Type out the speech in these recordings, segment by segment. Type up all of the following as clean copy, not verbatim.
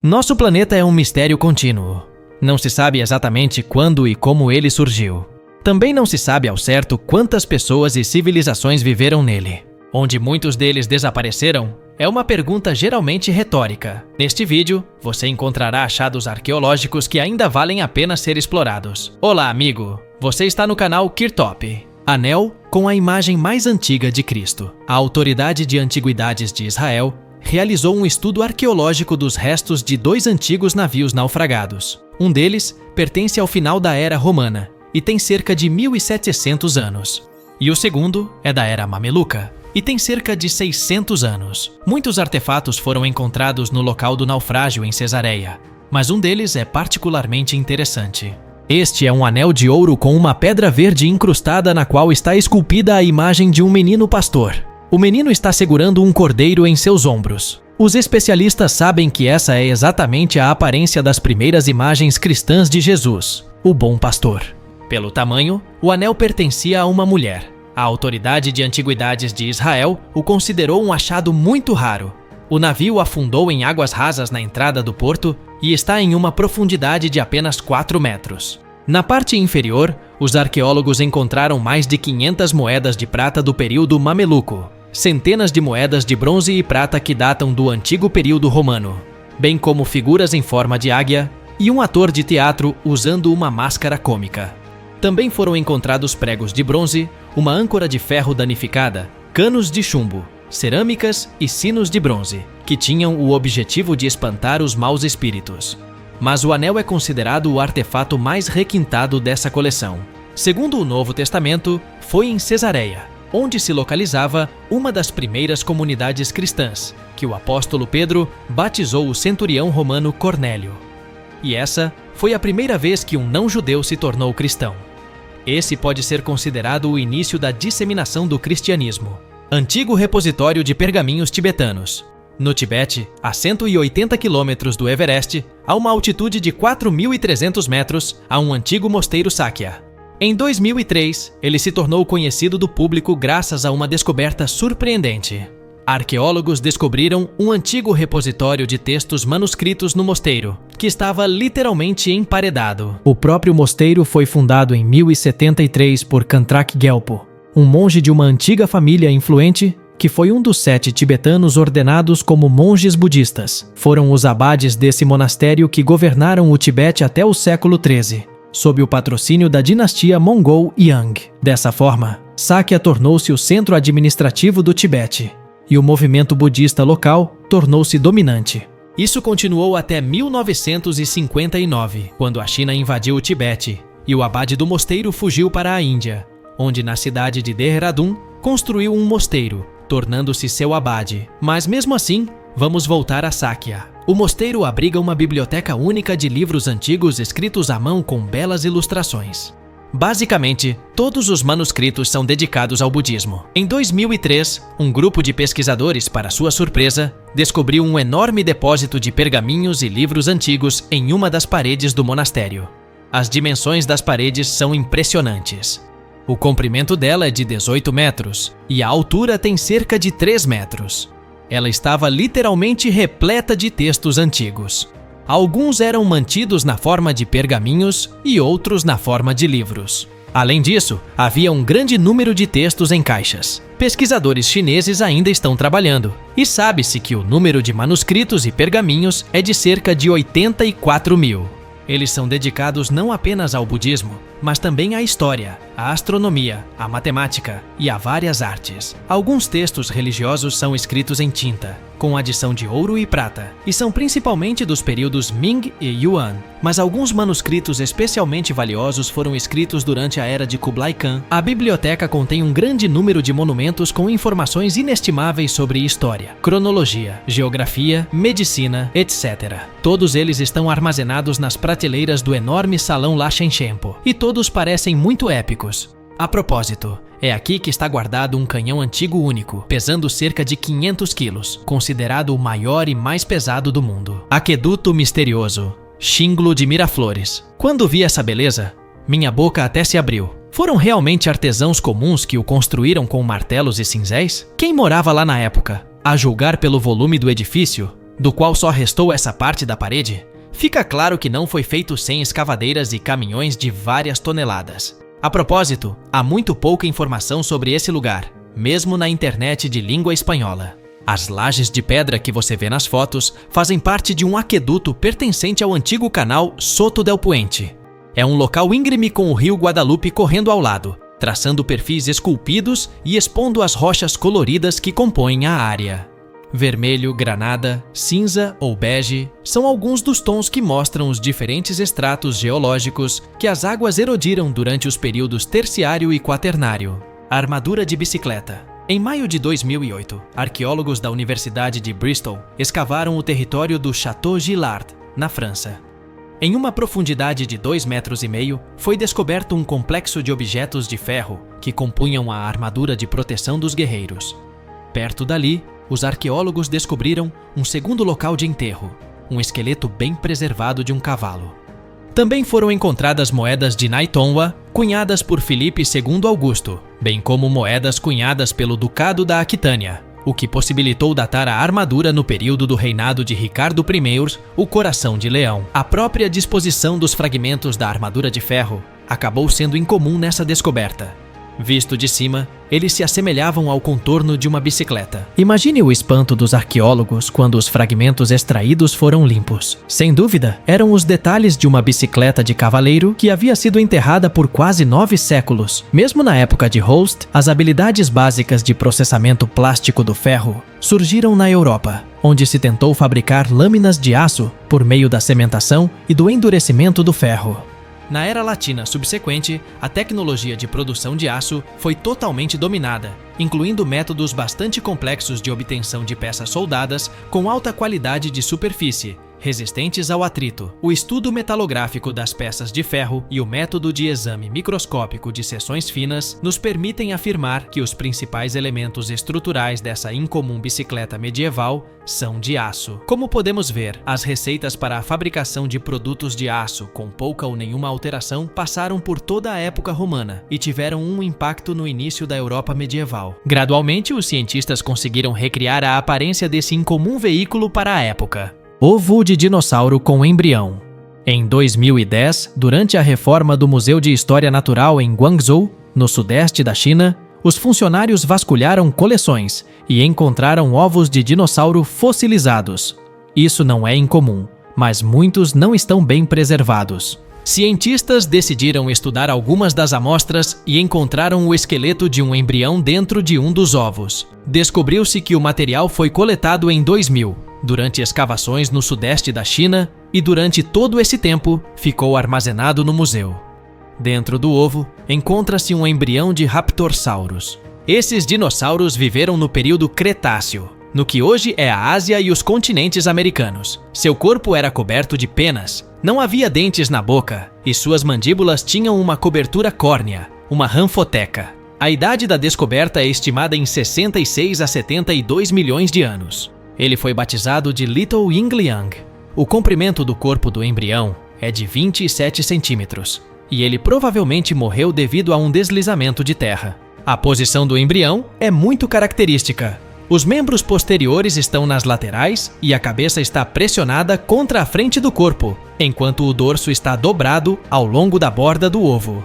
Nosso planeta é um mistério contínuo. Não se sabe exatamente quando e como ele surgiu. Também não se sabe ao certo quantas pessoas e civilizações viveram nele. Onde muitos deles desapareceram é uma pergunta geralmente retórica. Neste vídeo, você encontrará achados arqueológicos que ainda valem a pena ser explorados. Olá, amigo! Você está no canal Kirtop. Anel com a imagem mais antiga de Cristo. A Autoridade de Antiguidades de Israel realizou um estudo arqueológico dos restos de 2 antigos navios naufragados. Um deles pertence ao final da Era Romana e tem cerca de 1.700 anos. E o segundo é da Era Mameluca e tem cerca de 600 anos. Muitos artefatos foram encontrados no local do naufrágio em Cesareia, mas um deles é particularmente interessante. Este é um anel de ouro com uma pedra verde incrustada na qual está esculpida a imagem de um menino pastor. O menino está segurando um cordeiro em seus ombros. Os especialistas sabem que essa é exatamente a aparência das primeiras imagens cristãs de Jesus, o bom pastor. Pelo tamanho, o anel pertencia a uma mulher. A Autoridade de Antiguidades de Israel o considerou um achado muito raro. O navio afundou em águas rasas na entrada do porto e está em uma profundidade de apenas 4 metros. Na parte inferior, os arqueólogos encontraram mais de 500 moedas de prata do período mameluco, centenas de moedas de bronze e prata que datam do antigo período romano, bem como figuras em forma de águia e um ator de teatro usando uma máscara cômica. Também foram encontrados pregos de bronze, uma âncora de ferro danificada, canos de chumbo, cerâmicas e sinos de bronze, que tinham o objetivo de espantar os maus espíritos. Mas o anel é considerado o artefato mais requintado dessa coleção. Segundo o Novo Testamento, foi em Cesareia, onde se localizava uma das primeiras comunidades cristãs, que o apóstolo Pedro batizou o centurião romano Cornélio. E essa foi a primeira vez que um não-judeu se tornou cristão. Esse pode ser considerado o início da disseminação do cristianismo. Antigo repositório de pergaminhos tibetanos. No Tibete, a 180 quilômetros do Everest, a uma altitude de 4.300 metros, há um antigo mosteiro Sakya. Em 2003, ele se tornou conhecido do público graças a uma descoberta surpreendente. Arqueólogos descobriram um antigo repositório de textos manuscritos no mosteiro, que estava literalmente emparedado. O próprio mosteiro foi fundado em 1073 por Kantrak Gelpo, um monge de uma antiga família influente que foi um dos 7 tibetanos ordenados como monges budistas. Foram os abades desse monastério que governaram o Tibete até o século XIII, sob o patrocínio da dinastia Mongol Yang. Dessa forma, Sakya tornou-se o centro administrativo do Tibete, e o movimento budista local tornou-se dominante. Isso continuou até 1959, quando a China invadiu o Tibete, e o abade do mosteiro fugiu para a Índia, onde na cidade de Dehradun construiu um mosteiro, tornando-se seu abade. Mas mesmo assim, vamos voltar a Sakya. O mosteiro abriga uma biblioteca única de livros antigos escritos à mão com belas ilustrações. Basicamente, todos os manuscritos são dedicados ao budismo. Em 2003, um grupo de pesquisadores, para sua surpresa, descobriu um enorme depósito de pergaminhos e livros antigos em uma das paredes do monastério. As dimensões das paredes são impressionantes. O comprimento dela é de 18 metros e a altura tem cerca de 3 metros. Ela estava literalmente repleta de textos antigos. Alguns eram mantidos na forma de pergaminhos e outros na forma de livros. Além disso, havia um grande número de textos em caixas. Pesquisadores chineses ainda estão trabalhando, e sabe-se que o número de manuscritos e pergaminhos é de cerca de 84 mil. Eles são dedicados não apenas ao budismo, mas também à história, à astronomia, à matemática e a várias artes. Alguns textos religiosos são escritos em tinta, com adição de ouro e prata, e são principalmente dos períodos Ming e Yuan, mas alguns manuscritos especialmente valiosos foram escritos durante a era de Kublai Khan. A biblioteca contém um grande número de monumentos com informações inestimáveis sobre história, cronologia, geografia, medicina, etc. Todos eles estão armazenados nas prateleiras do enorme salão Lachenchempo, e todos parecem muito épicos. A propósito, é aqui que está guardado um canhão antigo único, pesando cerca de 500 quilos, considerado o maior e mais pesado do mundo. Aqueduto misterioso, Xinglo de Miraflores. Quando vi essa beleza, minha boca até se abriu. Foram realmente artesãos comuns que o construíram com martelos e cinzéis? Quem morava lá na época? A julgar pelo volume do edifício, do qual só restou essa parte da parede, fica claro que não foi feito sem escavadeiras e caminhões de várias toneladas. A propósito, há muito pouca informação sobre esse lugar, mesmo na internet de língua espanhola. As lajes de pedra que você vê nas fotos fazem parte de um aqueduto pertencente ao antigo canal Soto del Puente. É um local íngreme com o rio Guadalupe correndo ao lado, traçando perfis esculpidos e expondo as rochas coloridas que compõem a área. Vermelho, granada, cinza ou bege são alguns dos tons que mostram os diferentes estratos geológicos que as águas erodiram durante os períodos terciário e quaternário. A armadura de bicicleta. Em maio de 2008, arqueólogos da Universidade de Bristol escavaram o território do Château Gillard, na França. Em uma profundidade de 2,5 metros, foi descoberto um complexo de objetos de ferro que compunham a armadura de proteção dos guerreiros. Perto dali, os arqueólogos descobriram um segundo local de enterro, um esqueleto bem preservado de um cavalo. Também foram encontradas moedas de Naitonwa, cunhadas por Filipe II Augusto, bem como moedas cunhadas pelo Ducado da Aquitânia, o que possibilitou datar a armadura no período do reinado de Ricardo I, o Coração de Leão. A própria disposição dos fragmentos da armadura de ferro acabou sendo incomum nessa descoberta. Visto de cima, eles se assemelhavam ao contorno de uma bicicleta. Imagine o espanto dos arqueólogos quando os fragmentos extraídos foram limpos. Sem dúvida, eram os detalhes de uma bicicleta de cavaleiro que havia sido enterrada por quase 9 séculos. Mesmo na época de Holst, as habilidades básicas de processamento plástico do ferro surgiram na Europa, onde se tentou fabricar lâminas de aço por meio da cementação e do endurecimento do ferro. Na era latina subsequente, a tecnologia de produção de aço foi totalmente dominada, incluindo métodos bastante complexos de obtenção de peças soldadas com alta qualidade de superfície, resistentes ao atrito. O estudo metalográfico das peças de ferro e o método de exame microscópico de seções finas nos permitem afirmar que os principais elementos estruturais dessa incomum bicicleta medieval são de aço. Como podemos ver, as receitas para a fabricação de produtos de aço com pouca ou nenhuma alteração passaram por toda a época romana e tiveram um impacto no início da Europa medieval. Gradualmente, os cientistas conseguiram recriar a aparência desse incomum veículo para a época. Ovo de dinossauro com embrião. Em 2010, durante a reforma do Museu de História Natural em Guangzhou, no sudeste da China, os funcionários vasculharam coleções e encontraram ovos de dinossauro fossilizados. Isso não é incomum, mas muitos não estão bem preservados. Cientistas decidiram estudar algumas das amostras e encontraram o esqueleto de um embrião dentro de um dos ovos. Descobriu-se que o material foi coletado em 2000, durante escavações no sudeste da China, e durante todo esse tempo ficou armazenado no museu. Dentro do ovo, encontra-se um embrião de Raptorsaurus. Esses dinossauros viveram no período Cretáceo, no que hoje é a Ásia e os continentes americanos. Seu corpo era coberto de penas, não havia dentes na boca, e suas mandíbulas tinham uma cobertura córnea, uma ranfoteca. A idade da descoberta é estimada em 66 a 72 milhões de anos. Ele foi batizado de Little Yingliang. O comprimento do corpo do embrião é de 27 centímetros, e ele provavelmente morreu devido a um deslizamento de terra. A posição do embrião é muito característica. Os membros posteriores estão nas laterais e a cabeça está pressionada contra a frente do corpo, enquanto o dorso está dobrado ao longo da borda do ovo.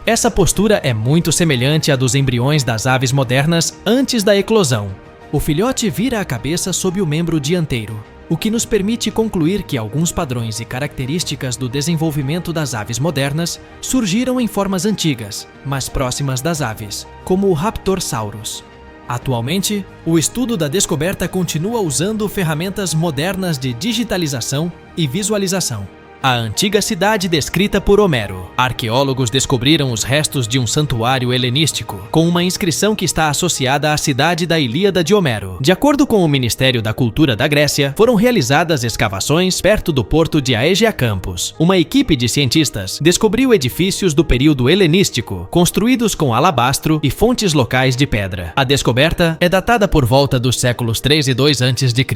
Essa postura é muito semelhante à dos embriões das aves modernas antes da eclosão. O filhote vira a cabeça sob o membro dianteiro, o que nos permite concluir que alguns padrões e características do desenvolvimento das aves modernas surgiram em formas antigas, mais próximas das aves, como o Raptorsaurus. Atualmente, o estudo da descoberta continua usando ferramentas modernas de digitalização e visualização. A antiga cidade descrita por Homero. Arqueólogos descobriram os restos de um santuário helenístico, com uma inscrição que está associada à cidade da Ilíada de Homero. De acordo com o Ministério da Cultura da Grécia, foram realizadas escavações perto do porto de Aegia Campos. Uma equipe de cientistas descobriu edifícios do período helenístico, construídos com alabastro e fontes locais de pedra. A descoberta é datada por volta dos séculos 3 e 2 a.C.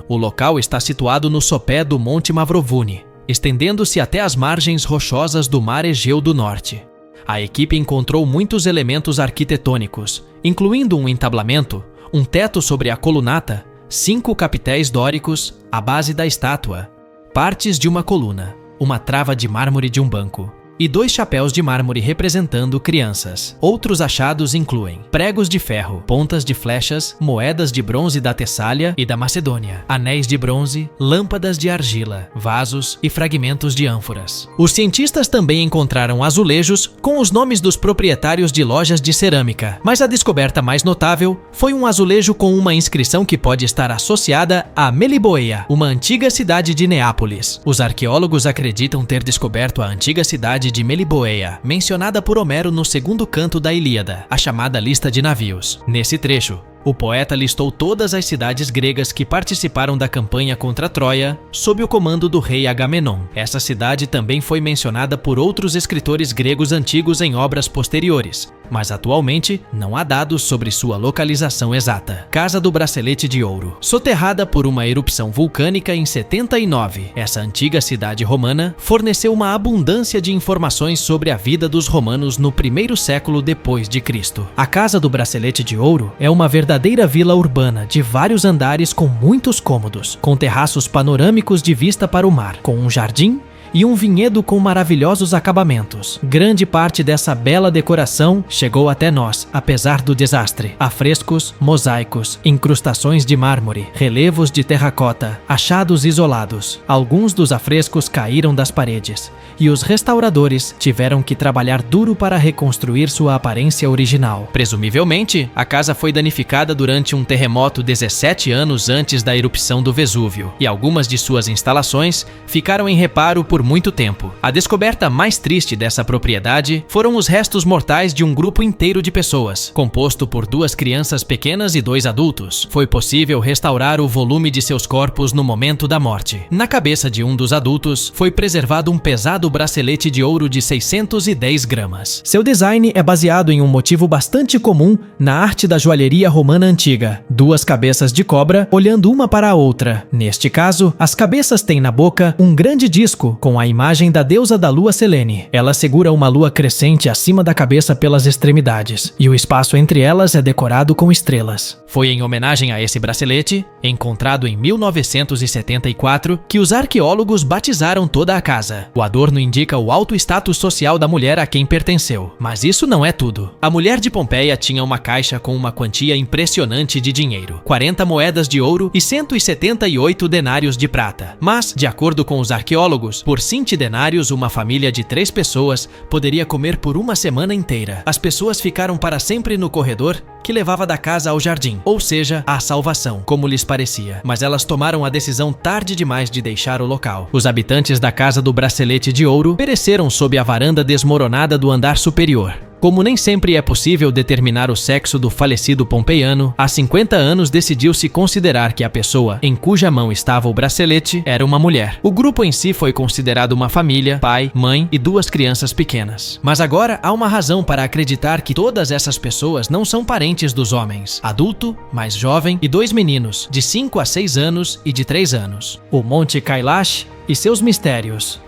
O local está situado no sopé do Monte Mavrovuni, estendendo-se até as margens rochosas do Mar Egeu do Norte. A equipe encontrou muitos elementos arquitetônicos, incluindo um entablamento, um teto sobre a colunata, 5 capitéis dóricos, a base da estátua, partes de uma coluna, uma trava de mármore de um banco e 2 chapéus de mármore representando crianças. Outros achados incluem pregos de ferro, pontas de flechas, moedas de bronze da Tessália e da Macedônia, anéis de bronze, lâmpadas de argila, vasos e fragmentos de ânforas. Os cientistas também encontraram azulejos com os nomes dos proprietários de lojas de cerâmica, mas a descoberta mais notável foi um azulejo com uma inscrição que pode estar associada a Meliboea, uma antiga cidade de Neápolis. Os arqueólogos acreditam ter descoberto a antiga cidade de Meliboea, mencionada por Homero no segundo canto da Ilíada, a chamada lista de navios. Nesse trecho, o poeta listou todas as cidades gregas que participaram da campanha contra Troia sob o comando do rei Agamenon. Essa cidade também foi mencionada por outros escritores gregos antigos em obras posteriores, mas atualmente não há dados sobre sua localização exata. Casa do Bracelete de Ouro. Soterrada por uma erupção vulcânica em 79, essa antiga cidade romana forneceu uma abundância de informações sobre a vida dos romanos no primeiro século depois de Cristo. A Casa do Bracelete de Ouro é uma verdadeira vila urbana de vários andares com muitos cômodos, com terraços panorâmicos de vista para o mar, com um jardim e um vinhedo com maravilhosos acabamentos. Grande parte dessa bela decoração chegou até nós, apesar do desastre. Afrescos, mosaicos, incrustações de mármore, relevos de terracota, achados isolados. Alguns dos afrescos caíram das paredes, e os restauradores tiveram que trabalhar duro para reconstruir sua aparência original. Presumivelmente, a casa foi danificada durante um terremoto 17 anos antes da erupção do Vesúvio, e algumas de suas instalações ficaram em reparo por muito tempo. A descoberta mais triste dessa propriedade foram os restos mortais de um grupo inteiro de pessoas, composto por 2 crianças pequenas e 2 adultos. Foi possível restaurar o volume de seus corpos no momento da morte. Na cabeça de um dos adultos foi preservado um pesado bracelete de ouro de 610 gramas. Seu design é baseado em um motivo bastante comum na arte da joalheria romana antiga: 2 cabeças de cobra olhando uma para a outra. Neste caso, as cabeças têm na boca um grande disco com a imagem da deusa da lua Selene. Ela segura uma lua crescente acima da cabeça pelas extremidades, e o espaço entre elas é decorado com estrelas. Foi em homenagem a esse bracelete, encontrado em 1974, que os arqueólogos batizaram toda a casa. O adorno indica o alto status social da mulher a quem pertenceu. Mas isso não é tudo. A mulher de Pompeia tinha uma caixa com uma quantia impressionante de dinheiro: 40 moedas de ouro e 178 denários de prata. Mas, de acordo com os arqueólogos, por 20 denários, uma família de 3 pessoas poderia comer por uma semana inteira. As pessoas ficaram para sempre no corredor que levava da casa ao jardim, ou seja, à salvação, como lhes parecia. Mas elas tomaram a decisão tarde demais de deixar o local. Os habitantes da Casa do Bracelete de Ouro pereceram sob a varanda desmoronada do andar superior. Como nem sempre é possível determinar o sexo do falecido pompeiano, há 50 anos decidiu-se considerar que a pessoa em cuja mão estava o bracelete era uma mulher. O grupo em si foi considerado uma família: pai, mãe e 2 crianças pequenas. Mas agora há uma razão para acreditar que todas essas pessoas não são parentes dos homens: adulto, mais jovem e 2 meninos, de 5 a 6 anos e de 3 anos. O Monte Kailash e seus mistérios.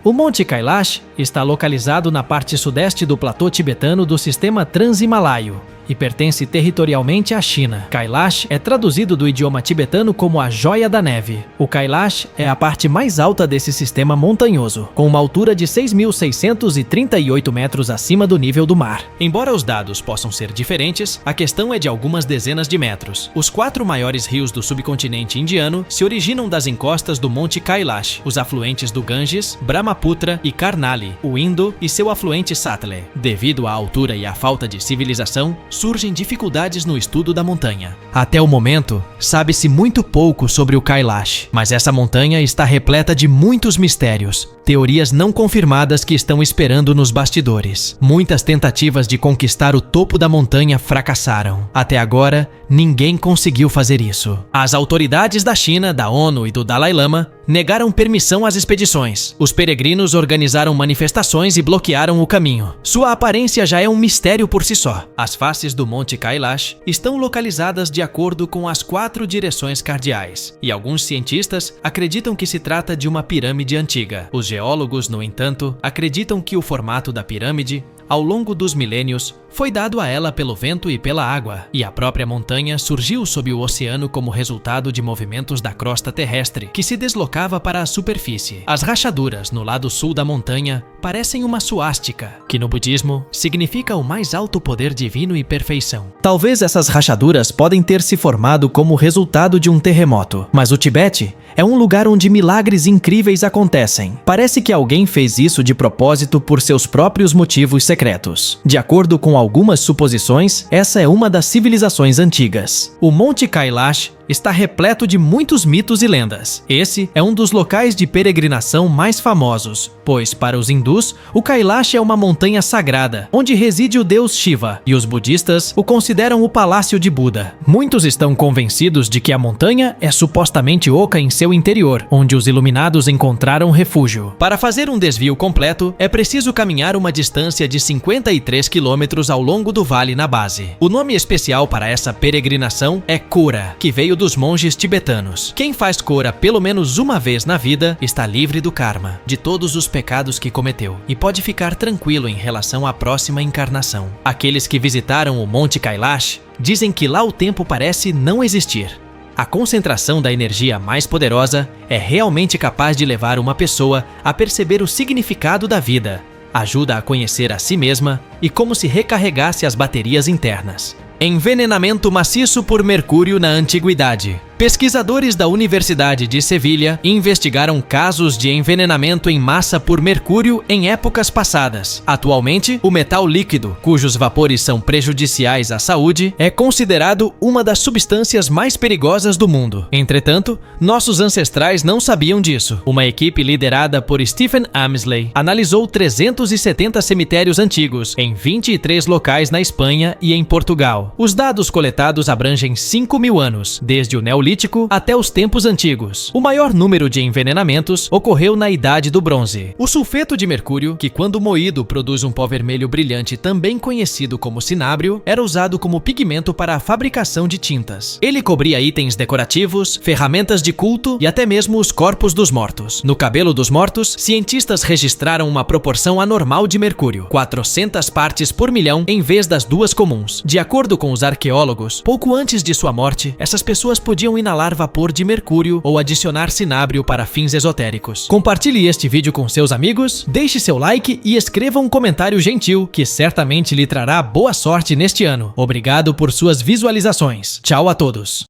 O Monte Kailash está localizado na parte sudeste do platô tibetano do sistema Transhimalaio e pertence territorialmente à China. Kailash é traduzido do idioma tibetano como a Joia da Neve. O Kailash é a parte mais alta desse sistema montanhoso, com uma altura de 6.638 metros acima do nível do mar. Embora os dados possam ser diferentes, a questão é de algumas dezenas de metros. Os 4 maiores rios do subcontinente indiano se originam das encostas do Monte Kailash, os afluentes do Ganges, Brahmaputra e Karnali, o Indo e seu afluente Satluj. Devido à altura e à falta de civilização, surgem dificuldades no estudo da montanha. Até o momento, sabe-se muito pouco sobre o Kailash, mas essa montanha está repleta de muitos mistérios, teorias não confirmadas que estão esperando nos bastidores. Muitas tentativas de conquistar o topo da montanha fracassaram. Até agora, ninguém conseguiu fazer isso. As autoridades da China, da ONU e do Dalai Lama negaram permissão às expedições. Os peregrinos organizaram manifestações e bloquearam o caminho. Sua aparência já é um mistério por si só. As faces do Monte Kailash estão localizadas de acordo com as 4 direções cardeais, e alguns cientistas acreditam que se trata de uma pirâmide antiga. Os geólogos, no entanto, acreditam que o formato da pirâmide ao longo dos milênios, foi dado a ela pelo vento e pela água, e a própria montanha surgiu sob o oceano como resultado de movimentos da crosta terrestre, que se deslocava para a superfície. As rachaduras no lado sul da montanha parecem uma suástica, que no budismo significa o mais alto poder divino e perfeição. Talvez essas rachaduras podem ter se formado como resultado de um terremoto, mas o Tibete é um lugar onde milagres incríveis acontecem. Parece que alguém fez isso de propósito por seus próprios motivos secretos. De acordo com algumas suposições, essa é uma das civilizações antigas. O Monte Kailash está repleto de muitos mitos e lendas. Esse é um dos locais de peregrinação mais famosos, pois para os hindus, o Kailash é uma montanha sagrada, onde reside o deus Shiva, e os budistas o consideram o palácio de Buda. Muitos estão convencidos de que a montanha é supostamente oca em seu interior, onde os iluminados encontraram refúgio. Para fazer um desvio completo, é preciso caminhar uma distância de 53 quilômetros ao longo do vale na base. O nome especial para essa peregrinação é Kura, que veio dos monges tibetanos. Quem faz Kura pelo menos uma vez na vida está livre do karma, de todos os pecados que cometeu, e pode ficar tranquilo em relação à próxima encarnação. Aqueles que visitaram o Monte Kailash dizem que lá o tempo parece não existir. A concentração da energia mais poderosa é realmente capaz de levar uma pessoa a perceber o significado da vida, ajuda a conhecer a si mesma e como se recarregasse as baterias internas. Envenenamento maciço por mercúrio na antiguidade. Pesquisadores da Universidade de Sevilha investigaram casos de envenenamento em massa por mercúrio em épocas passadas. Atualmente, o metal líquido, cujos vapores são prejudiciais à saúde, é considerado uma das substâncias mais perigosas do mundo. Entretanto, nossos ancestrais não sabiam disso. Uma equipe liderada por Stephen Amsley analisou 370 cemitérios antigos em 23 locais na Espanha e em Portugal. Os dados coletados abrangem 5.000 anos, desde o Neolítico até os tempos antigos. O maior número de envenenamentos ocorreu na Idade do Bronze. O sulfeto de mercúrio, que quando moído produz um pó vermelho brilhante também conhecido como cinábrio, era usado como pigmento para a fabricação de tintas. Ele cobria itens decorativos, ferramentas de culto e até mesmo os corpos dos mortos. No cabelo dos mortos, cientistas registraram uma proporção anormal de mercúrio, 400 partes por milhão em vez das 2 comuns. De acordo com os arqueólogos, pouco antes de sua morte, essas pessoas podiam inalar vapor de mercúrio ou adicionar cinábrio para fins esotéricos. Compartilhe este vídeo com seus amigos, deixe seu like e escreva um comentário gentil que certamente lhe trará boa sorte neste ano. Obrigado por suas visualizações. Tchau a todos!